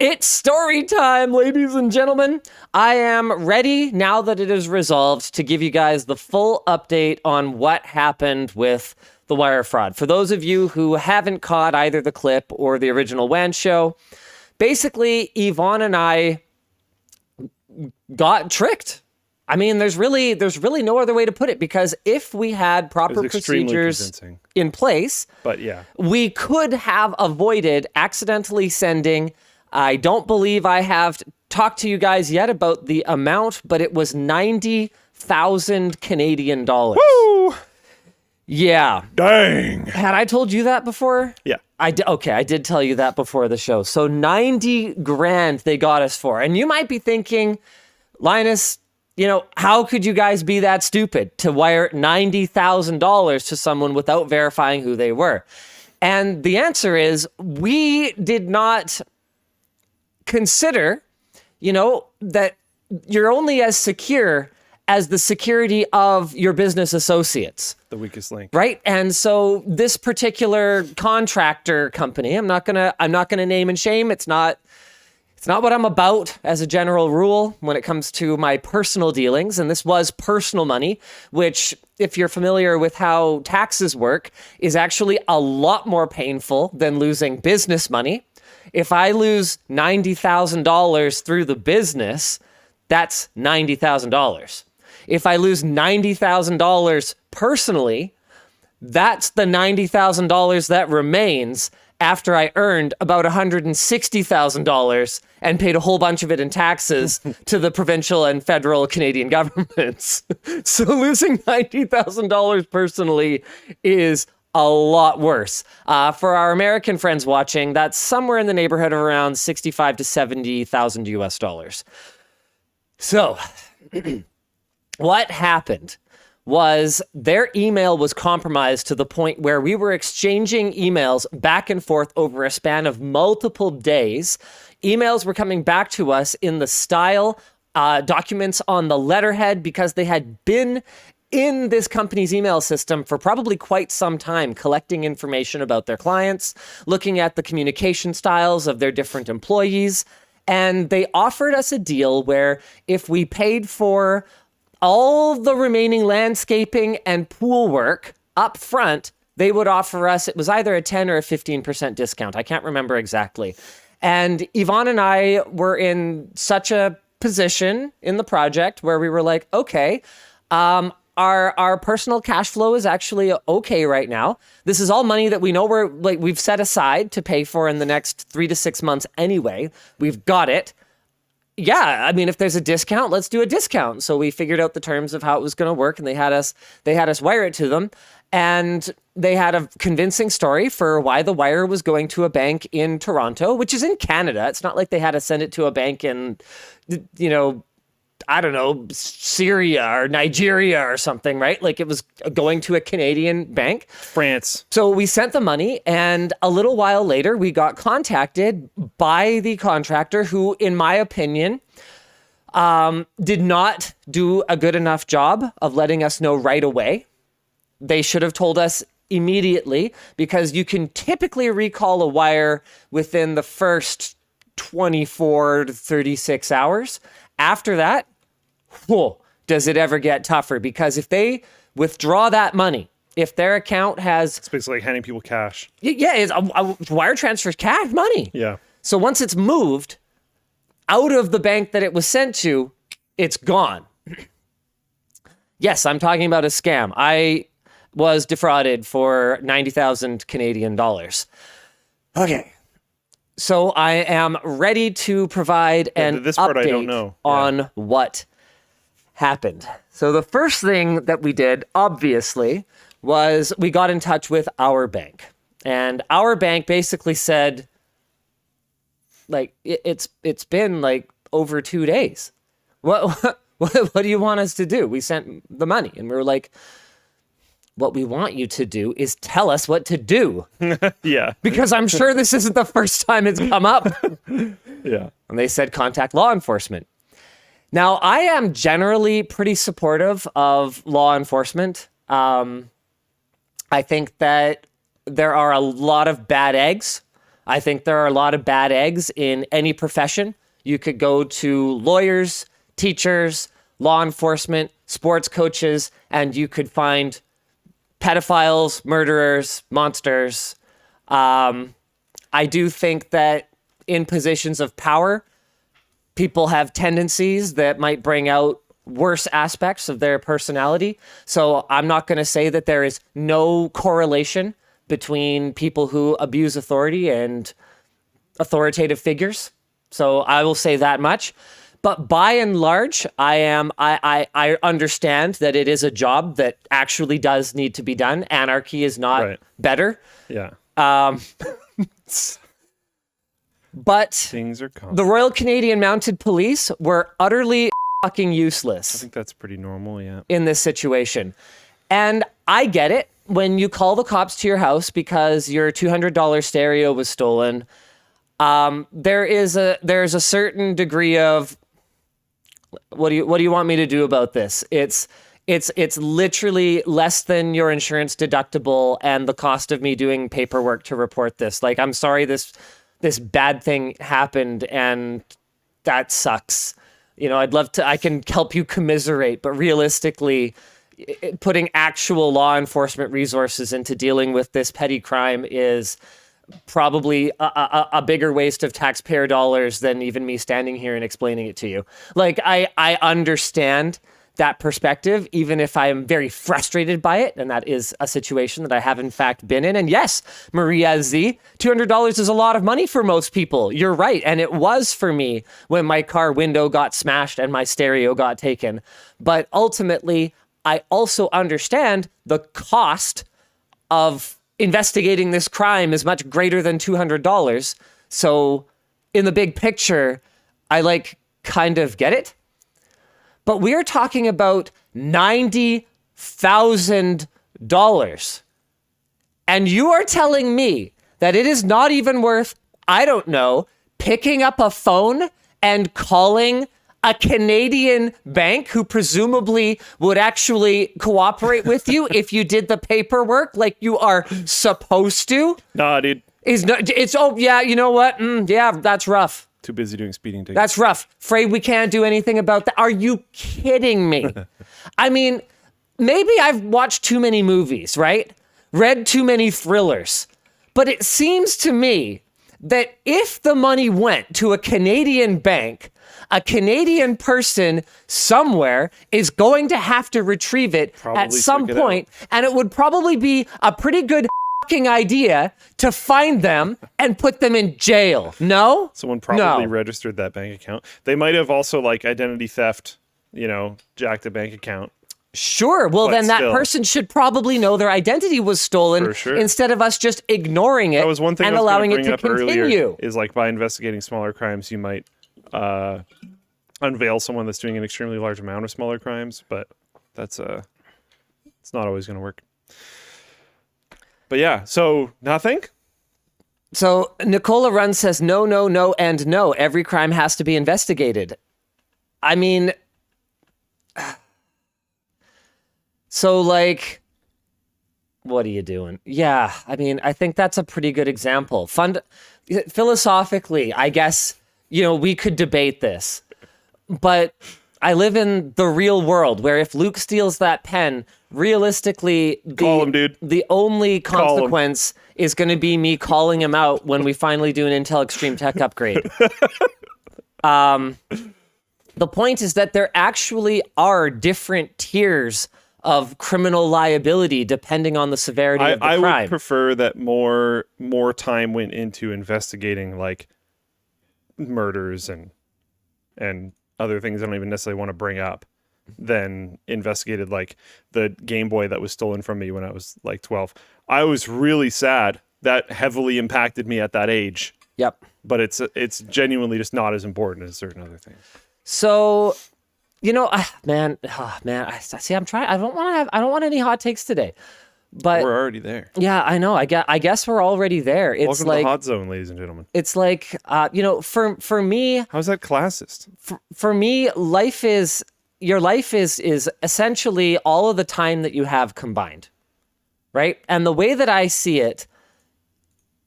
It's story time, ladies and gentlemen. I am ready, now that it is resolved, to give you guys the full update on what happened with the wire fraud. For those of you who haven't caught either the clip or the original WAN show, basically, Yvonne and I got tricked. I mean, there's really no other way to put it, because if we had proper procedures in place, we could have avoided accidentally sending. I don't believe I have talked to you guys yet about the amount, but it was 90,000 Canadian dollars. Woo! Yeah. Dang. Had I told you that before? Yeah. I did tell you that before the show. So 90 grand they got us for. And you might be thinking, Linus, how could you guys be that stupid to wire $90,000 to someone without verifying who they were? And the answer is, we did not consider, that you're only as secure as the security of your business associates. The weakest link. Right? And so this particular contractor company, I'm not gonna name and shame. It's not what I'm about as a general rule when it comes to my personal dealings. And this was personal money, which, if you're familiar with how taxes work, is actually a lot more painful than losing business money. If I lose $90,000 through the business, that's $90,000. If I lose $90,000 personally, that's the $90,000 that remains after I earned about $160,000 and paid a whole bunch of it in taxes to the provincial and federal Canadian governments. So losing $90,000 personally is a lot worse. For our American friends watching, that's somewhere in the neighborhood of around $65,000 to $70,000 US dollars. So what happened was their email was compromised to the point where we were exchanging emails back and forth over a span of multiple days. Emails were coming back to us in the style documents on the letterhead, because they had been in this company's email system for probably quite some time, collecting information about their clients, looking at the communication styles of their different employees. And they offered us a deal where if we paid for all the remaining landscaping and pool work up front, they would offer us, it was either a 10 or a 15% discount. I can't remember exactly. And Yvonne and I were in such a position in the project where we were like, okay, our personal cash flow is actually okay right now. This is all money that we know we've set aside to pay for in the next 3 to 6 months anyway. We've got it. Yeah, I mean, if there's a discount, let's do a discount. So we figured out the terms of how it was going to work, and they had us wire it to them. And they had a convincing story for why the wire was going to a bank in Toronto, which is in Canada. It's not like they had to send it to a bank in, I don't know, Syria or Nigeria or something, right? Like, it was going to a Canadian bank. France. So we sent the money, and a little while later, we got contacted by the contractor who, in my opinion, did not do a good enough job of letting us know right away. They should have told us immediately, because you can typically recall a wire within the first 24 to 36 hours. After that, does it ever get tougher? Because if they withdraw that money, if their account has... It's basically like handing people cash. Yeah, it's a wire transfer cash money. Yeah. So once it's moved out of the bank that it was sent to, it's gone. Yes, I'm talking about a scam. I was defrauded for 90,000 Canadian dollars. Okay. So I am ready to provide an update on what happened. So the first thing that we did, obviously, was we got in touch with our bank. And our bank basically said, like, it's been like over 2 days. What do you want us to do? We sent the money, and we were like, what we want you to do is tell us what to do. Yeah. Because I'm sure this isn't the first time it's come up. Yeah. And they said, contact law enforcement. Now, I am generally pretty supportive of law enforcement. I think that there are a lot of bad eggs I think there are a lot of bad eggs in any profession. You could go to lawyers, teachers, law enforcement, sports coaches, and you could find pedophiles, murderers, monsters. I do think that in positions of power, people have tendencies that might bring out worse aspects of their personality. So I'm not going to say that there is no correlation between people who abuse authority and authoritative figures. So I will say that much. But by and large, I understand that it is a job that actually does need to be done. Anarchy is not better. Yeah. But things are the Royal Canadian Mounted Police were utterly fucking useless. I think that's pretty normal, yeah. In this situation. And I get it. When you call the cops to your house because your $200 stereo was stolen, there's a certain degree of what do you want me to do about this? It's literally less than your insurance deductible and the cost of me doing paperwork to report this. Like, I'm sorry this bad thing happened and that sucks. You know, I can help you commiserate, but realistically, putting actual law enforcement resources into dealing with this petty crime is probably a bigger waste of taxpayer dollars than even me standing here and explaining it to you. Like, I understand that perspective, even if I am very frustrated by it, and that is a situation that I have in fact been in. And yes, Maria Z, $200 is a lot of money for most people. You're right, and it was for me when my car window got smashed and my stereo got taken. But ultimately, I also understand the cost of investigating this crime is much greater than $200. So in the big picture, I kind of get it. But we're talking about $90,000. And you are telling me that it is not even worth, I don't know, picking up a phone and calling a Canadian bank who presumably would actually cooperate with you if you did the paperwork like you are supposed to? Nah, dude. You know what? Yeah, that's rough. Too busy doing speeding tickets. That's rough. Afraid we can't do anything about that. Are you kidding me? I mean, maybe I've watched too many movies, right? Read too many thrillers. But it seems to me that if the money went to a Canadian bank, a Canadian person somewhere is going to have to retrieve it at some point, and it would probably be a pretty good idea to find them and put them in jail. No? Someone probably registered that bank account. They might have also identity theft, jacked a bank account. Sure. Well, then that person should probably know their identity was stolen instead of us just ignoring it that was one thing and allowing it to continue. Is by investigating smaller crimes, you might unveil someone that's doing an extremely large amount of smaller crimes, but that's it's not always going to work. But yeah, so nothing? So Nicola Run says, no, and no. Every crime has to be investigated. I mean, so what are you doing? Yeah, I mean, I think that's a pretty good example. Philosophically, I guess, we could debate this. But I live in the real world where if Luke steals that pen, realistically, call him, dude. The only consequence is going to be me calling him out when we finally do an Intel Extreme Tech upgrade. The point is that there actually are different tiers of criminal liability depending on the severity of the crime. I would prefer that more time went into investigating murders and other things I don't even necessarily want to bring up than investigated the Game Boy that was stolen from me when I was 12. I was really sad. That heavily impacted me at that age. Yep. But it's genuinely just not as important as certain other things. So, man, I see. I'm trying. I don't want any hot takes today. But we're already there. Yeah, I know. I guess we're already there. It's Welcome to the hot zone, ladies and gentlemen. It's for me. How's that classist? For me, your life is essentially all of the time that you have combined, right? And the way that I see it,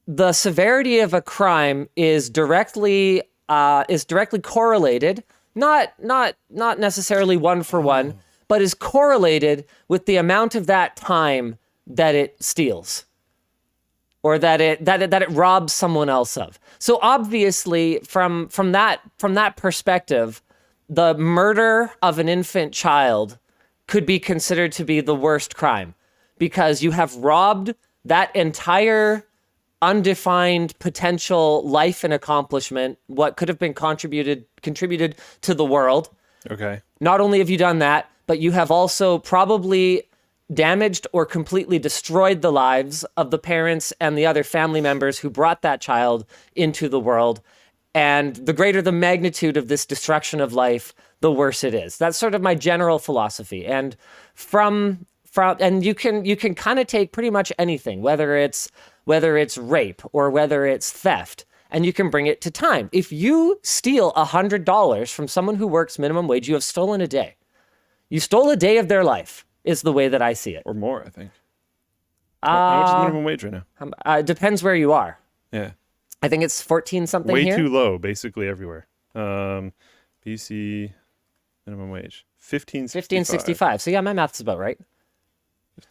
the severity of a crime is directly correlated, not necessarily one for one, but is correlated with the amount of that time that it steals, or that it robs someone else of. So obviously, from that perspective, the murder of an infant child could be considered to be the worst crime, because you have robbed that entire undefined potential life and accomplishment, what could have been contributed to the world. Okay. Not only have you done that, but you have also probably damaged or completely destroyed the lives of the parents and the other family members who brought that child into the world. And the greater the magnitude of this destruction of life, the worse it is. That's sort of my general philosophy. And and you can kind of take pretty much anything, whether it's rape or whether it's theft, and you can bring it to time. If you steal $100 from someone who works minimum wage, you have stolen a day. You stole a day of their life, is the way that I see it. Or more, I think. How much is minimum wage right now? It depends where you are. Yeah. I think it's 14 something Way here. too low, basically everywhere. BC minimum wage. 15.65. So yeah, my math's about right.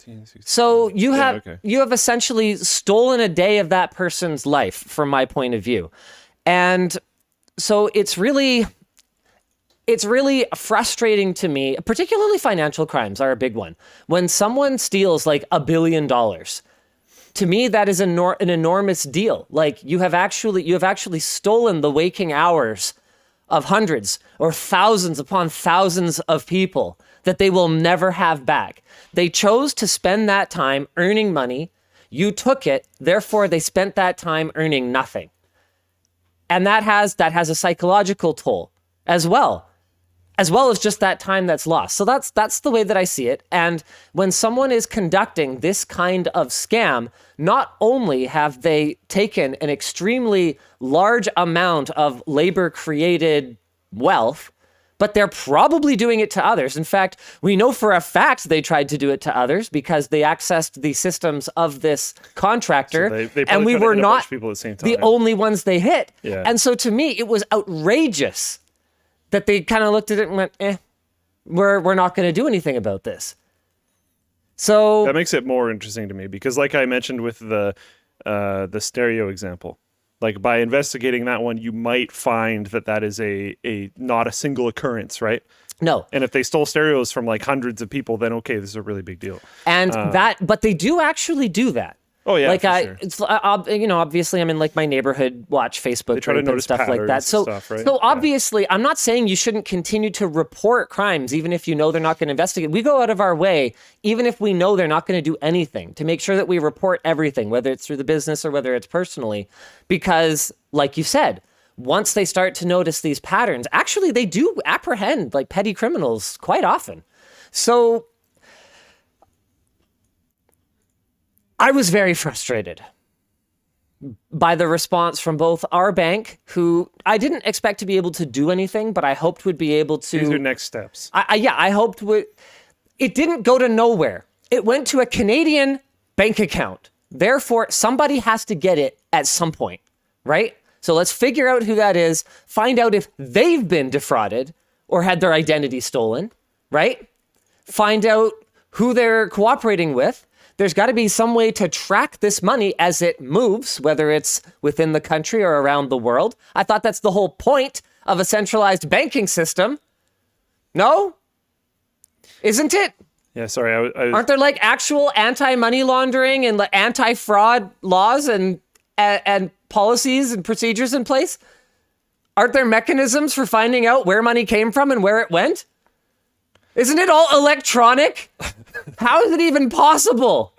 15.65. So you have okay. you have essentially stolen a day of that person's life, from my point of view. And so it's really frustrating to me, particularly financial crimes are a big one. When someone steals like $1 billion, to me, that is an enormous deal. Like you have actually stolen the waking hours of hundreds or thousands upon thousands of people that they will never have back. They chose to spend that time earning money. You took it, therefore they spent that time earning nothing. And that has a psychological toll as well as just that time that's lost. So that's the way that I see it. And when someone is conducting this kind of scam, not only have they taken an extremely large amount of labor-created wealth, but they're probably doing it to others. In fact, we know for a fact they tried to do it to others because they accessed the systems of this contractor, so they and we were not people at the same time. the only ones they hit. Yeah. And so to me, it was outrageous that they kind of looked at it and went, we're not going to do anything about this. So that makes it more interesting to me because, like I mentioned with the stereo example, like by investigating that one, you might find that is a not a single occurrence, right? No. And if they stole stereos from like hundreds of people, then okay, this is a really big deal. And but they do actually do that. Oh yeah, like sure. it's obviously I'm in like my neighborhood watch Facebook try to group and notice stuff like that. So stuff, right? so obviously I'm not saying you shouldn't continue to report crimes even if you know they're not going to investigate. We go out of our way even if we know they're not going to do anything to make sure that we report everything, whether it's through the business or whether it's personally, because like you said, once they start to notice these patterns, actually they do apprehend like petty criminals quite often. So I was very frustrated by the response from both our bank, who I didn't expect to be able to do anything, but I hoped would be able to. These are next steps. I hoped would. It didn't go to nowhere. It went to a Canadian bank account. Therefore, somebody has to get it at some point, right? So let's figure out who that is, find out if they've been defrauded or had their identity stolen, right? Find out who they're cooperating with. There's got to be some way to track this money as it moves, whether it's within the country or around the world. I thought that's the whole point of a centralized banking system. No? Isn't it? Yeah, sorry. I was... Aren't there like actual anti-money laundering and anti-fraud laws and policies and procedures in place? Aren't there mechanisms for finding out where money came from and where it went? Isn't it all electronic? How is it even possible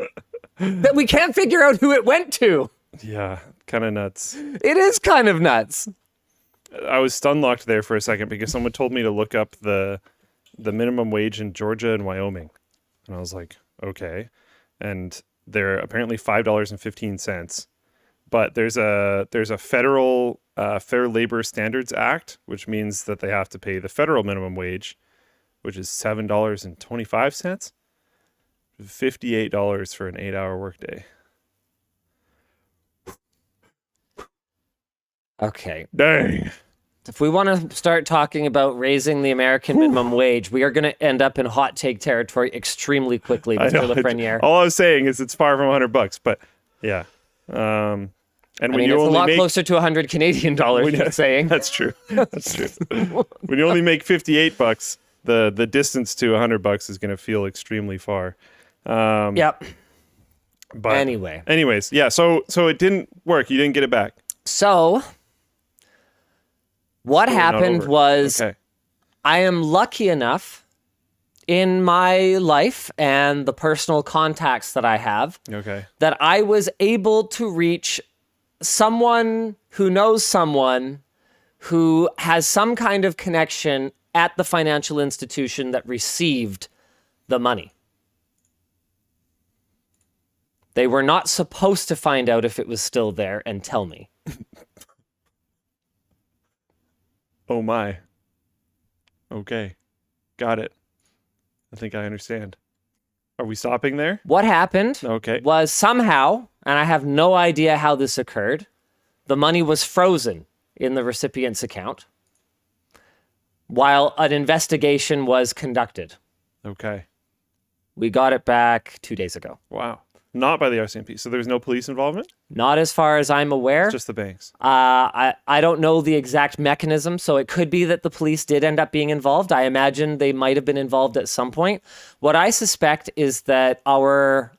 that we can't figure out who it went to? Yeah, kind of nuts. It is kind of nuts. I was stun locked there for a second because someone told me to look up the minimum wage in Georgia and Wyoming. And I was like, okay. And they're apparently $5.15. But there's a federal Fair Labor Standards Act, which means that they have to pay the federal minimum wage, which is $7.25, $58 for an 8-hour workday. Okay. Dang. If we want to start talking about raising the American minimum wage, we are going to end up in hot take territory extremely quickly, I Mr. know. Lafreniere. All I was saying is it's far from $100, but yeah. And I when mean, you it's a only lot make closer to 100 Canadian dollars, you're saying. that's true. That's true. When you only make $58, the distance to $100 is going to feel extremely far. Yep. But anyways, yeah. So it didn't work. You didn't get it back. So what Story not happened over. was Okay. I am lucky enough in my life and the personal contacts that I have Okay. that I was able to reach someone who knows someone who has some kind of connection at the financial institution that received the money. They were not supposed to find out if it was still there and tell me. Oh my. Okay. Got it. I think I understand. Are we stopping there? What happened Okay. was somehow, and I have no idea how this occurred, the money was frozen in the recipient's account while an investigation was conducted. Okay. We got it back 2 days ago. Wow. Not by the RCMP. So there was no police involvement? Not as far as I'm aware. Just the banks. I don't know the exact mechanism, so it could be that the police did end up being involved. I imagine they might have been involved at some point. What I suspect is that our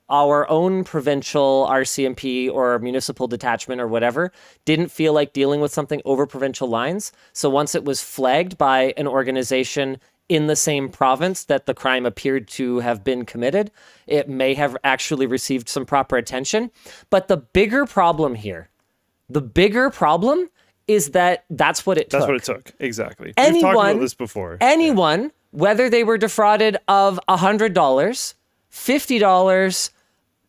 own provincial RCMP or municipal detachment or whatever didn't feel like dealing with something over provincial lines. So once it was flagged by an organization in the same province that the crime appeared to have been committed, it may have actually received some proper attention. But the bigger problem here, is that that's what it took. That's what it took. Exactly. We've talked about this before. Anyone, whether they were defrauded of $100, $50,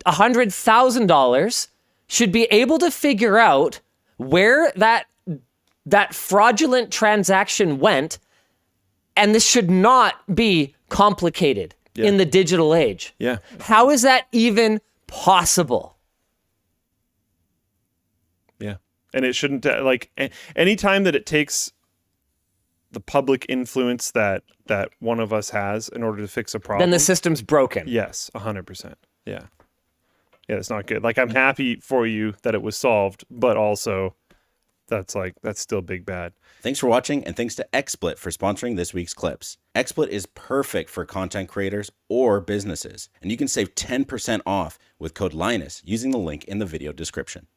$100,000, should be able to figure out where that fraudulent transaction went. And this should not be complicated in the digital age. Yeah. How is that even possible? Yeah. And it shouldn't, anytime that it takes the public influence that one of us has in order to fix a problem. Then the system's broken. Yes, 100%. Yeah. Yeah, it's not good. Like, I'm happy for you that it was solved, but also that's still big bad. Thanks for watching, and thanks to XSplit for sponsoring this week's clips. XSplit is perfect for content creators or businesses, and you can save 10% off with code Linus using the link in the video description.